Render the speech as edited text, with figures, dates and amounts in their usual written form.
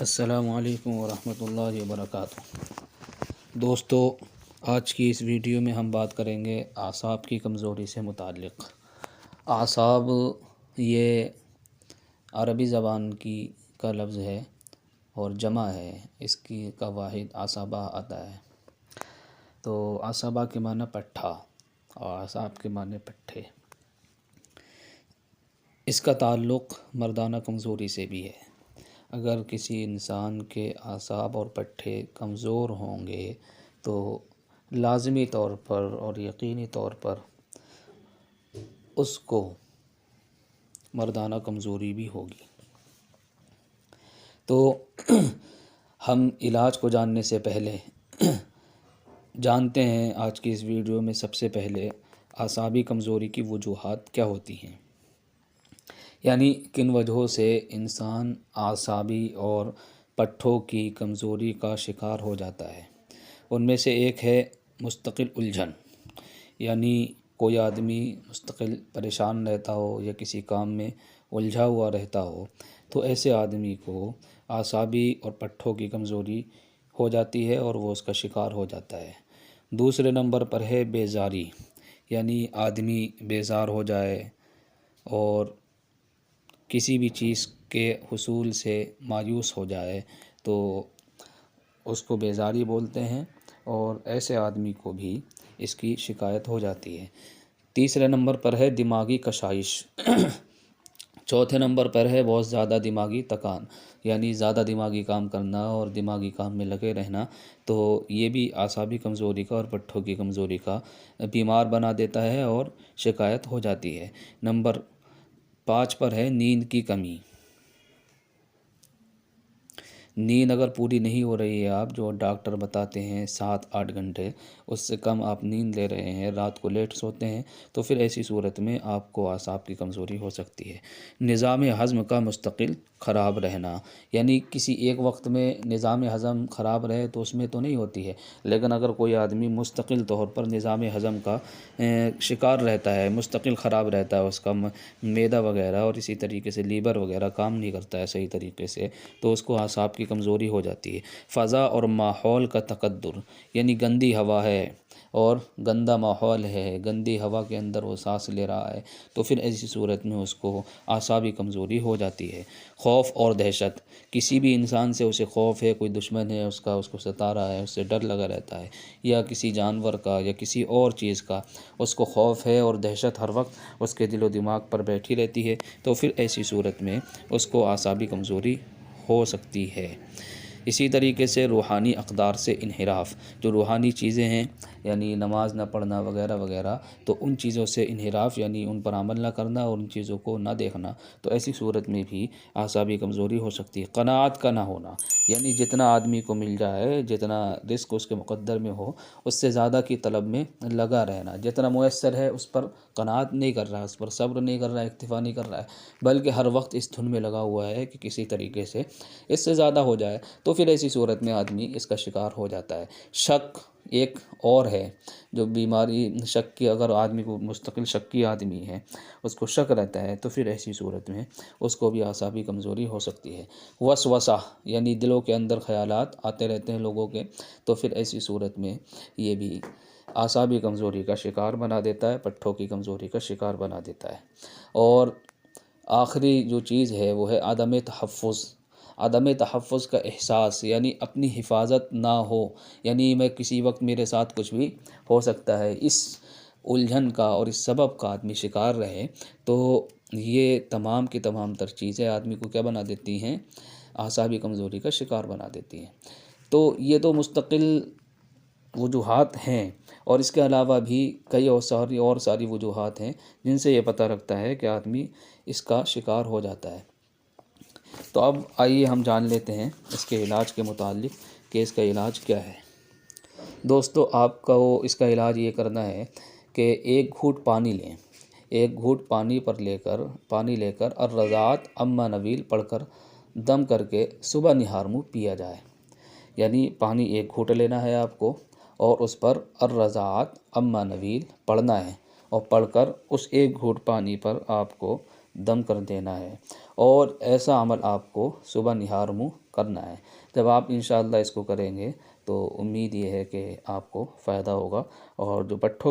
السلام علیکم ورحمۃ اللہ وبرکاتہ۔ دوستو، آج کی اس ویڈیو میں ہم بات کریں گے اعصاب کی کمزوری سے متعلق۔ اعصاب یہ عربی زبان کا لفظ ہے اور جمع ہے، اس کا واحد اعصابہ آتا ہے۔ تو اعصابہ کے معنی پٹھا اور اعصاب کے معنی پٹھے۔ اس کا تعلق مردانہ کمزوری سے بھی ہے۔ اگر کسی انسان کے اعصاب اور پٹھے کمزور ہوں گے تو لازمی طور پر اور یقینی طور پر اس کو مردانہ کمزوری بھی ہوگی۔ تو ہم علاج کو جاننے سے پہلے جانتے ہیں آج کی اس ویڈیو میں سب سے پہلے اعصابی کمزوری کی وجوہات کیا ہوتی ہیں، یعنی کن وجہوں سے انسان اعصابی اور پٹھوں کی کمزوری کا شکار ہو جاتا ہے۔ ان میں سے ایک ہے مستقل الجھن، یعنی کوئی آدمی مستقل پریشان رہتا ہو یا کسی کام میں الجھا ہوا رہتا ہو تو ایسے آدمی کو اعصابی اور پٹھوں کی کمزوری ہو جاتی ہے اور وہ اس کا شکار ہو جاتا ہے۔ دوسرے نمبر پر ہے بیزاری، یعنی آدمی بیزار ہو جائے اور کسی بھی چیز کے حصول سے مایوس ہو جائے تو اس کو بیزاری بولتے ہیں، اور ایسے آدمی کو بھی اس کی شکایت ہو جاتی ہے۔ تیسرے نمبر پر ہے دماغی کشائش۔ چوتھے نمبر پر ہے بہت زیادہ دماغی تکان، یعنی زیادہ دماغی کام کرنا اور دماغی کام میں لگے رہنا، تو یہ بھی اعصابی کمزوری کا اور پٹھوں کی کمزوری کا بیمار بنا دیتا ہے اور شکایت ہو جاتی ہے۔ نمبر 5 پر ہے نیند کی کمی۔ نیند اگر پوری نہیں ہو رہی ہے، آپ جو ڈاکٹر بتاتے ہیں 7-8 گھنٹے، اس سے کم آپ نیند لے رہے ہیں، رات کو لیٹ سوتے ہیں، تو پھر ایسی صورت میں آپ کو اعصاب کی کمزوری ہو سکتی ہے۔ نظام ہضم کا مستقل خراب رہنا، یعنی کسی ایک وقت میں نظام ہضم خراب رہے تو اس میں تو نہیں ہوتی ہے، لیکن اگر کوئی آدمی مستقل طور پر نظام ہضم کا شکار رہتا ہے، مستقل خراب رہتا ہے، اس کا معدہ وغیرہ اور اسی طریقے سے لیور وغیرہ کام نہیں کرتا ہے صحیح طریقے سے، تو اس کو اعصاب کی کمزوری ہو جاتی ہے۔ فضا اور ماحول کا تقدر، یعنی گندی ہوا ہے اور گندا ماحول ہے، گندی ہوا کے اندر وہ سانس لے رہا ہے، تو پھر ایسی صورت میں اس کو اعصابی کمزوری ہو جاتی ہے۔ خوف اور دہشت، کسی بھی انسان سے اسے خوف ہے، کوئی دشمن ہے اس کو ستا رہا ہے، اس سے ڈر لگا رہتا ہے، یا کسی جانور کا یا کسی اور چیز کا اس کو خوف ہے اور دہشت ہر وقت اس کے دل و دماغ پر بیٹھی رہتی ہے، تو پھر ایسی صورت میں اس کو اعصابی کمزوری ہو سکتی ہے۔ اسی طریقے سے روحانی اقدار سے انحراف، جو روحانی چیزیں ہیں یعنی نماز نہ پڑھنا وغیرہ وغیرہ، تو ان چیزوں سے انحراف یعنی ان پر عمل نہ کرنا اور ان چیزوں کو نہ دیکھنا، تو ایسی صورت میں بھی اعصابی کمزوری ہو سکتی ہے۔ قناعت کا نہ ہونا، یعنی جتنا آدمی کو مل جائے، جتنا رزق اس کے مقدر میں ہو، اس سے زیادہ کی طلب میں لگا رہنا، جتنا میسر ہے اس پر قناعت نہیں کر رہا، اس پر صبر نہیں کر رہا، اکتفا نہیں کر رہا ہے، بلکہ ہر وقت اس دھن میں لگا ہوا ہے کہ کسی طریقے سے اس سے زیادہ ہو جائے، تو پھر ایسی صورت میں آدمی اس کا شکار ہو جاتا ہے۔ شک ایک اور ہے جو بیماری، شک کی، اگر آدمی کو مستقل شکی آدمی ہے، اس کو شک رہتا ہے، تو پھر ایسی صورت میں اس کو بھی اعصابی کمزوری ہو سکتی ہے۔ وسوسہ، یعنی دلوں کے اندر خیالات آتے رہتے ہیں لوگوں کے، تو پھر ایسی صورت میں یہ بھی اعصابی کمزوری کا شکار بنا دیتا ہے، پٹھوں کی کمزوری کا شکار بنا دیتا ہے۔ اور آخری جو چیز ہے وہ ہے عدم تحفظ۔ عدم تحفظ کا احساس، یعنی اپنی حفاظت نہ ہو، یعنی میں کسی وقت میرے ساتھ کچھ بھی ہو سکتا ہے، اس الجھن کا اور اس سبب کا آدمی شکار رہے، تو یہ تمام کی تمام تر چیزیں آدمی کو کیا بنا دیتی ہیں، اعصابی کمزوری کا شکار بنا دیتی ہیں۔ تو یہ تو مستقل وجوہات ہیں، اور اس کے علاوہ بھی کئی اور ساری وجوہات ہیں جن سے یہ پتہ لگتا ہے کہ آدمی اس کا شکار ہو جاتا ہے۔ تو اب آئیے ہم جان لیتے ہیں اس کے علاج کے متعلق کہ اس کا علاج کیا ہے۔ دوستو، آپ کو اس کا علاج یہ کرنا ہے کہ ایک گھونٹ پانی لیں، ایک گھونٹ پانی لے کر الرضاعت اما نویل پڑھ کر دم کر کے صبح نہار منہ پیا جائے، یعنی پانی ایک گھونٹ لینا ہے آپ کو اور اس پر الرضاعت اما نویل پڑھنا ہے، اور پڑھ کر اس ایک گھونٹ پانی پر آپ کو دم کر دینا ہے، اور ایسا عمل آپ کو صبح نہار منہ کرنا ہے۔ جب آپ انشاءاللہ اس کو کریں گے تو امید یہ ہے کہ آپ کو فائدہ ہوگا، اور جو پٹھوں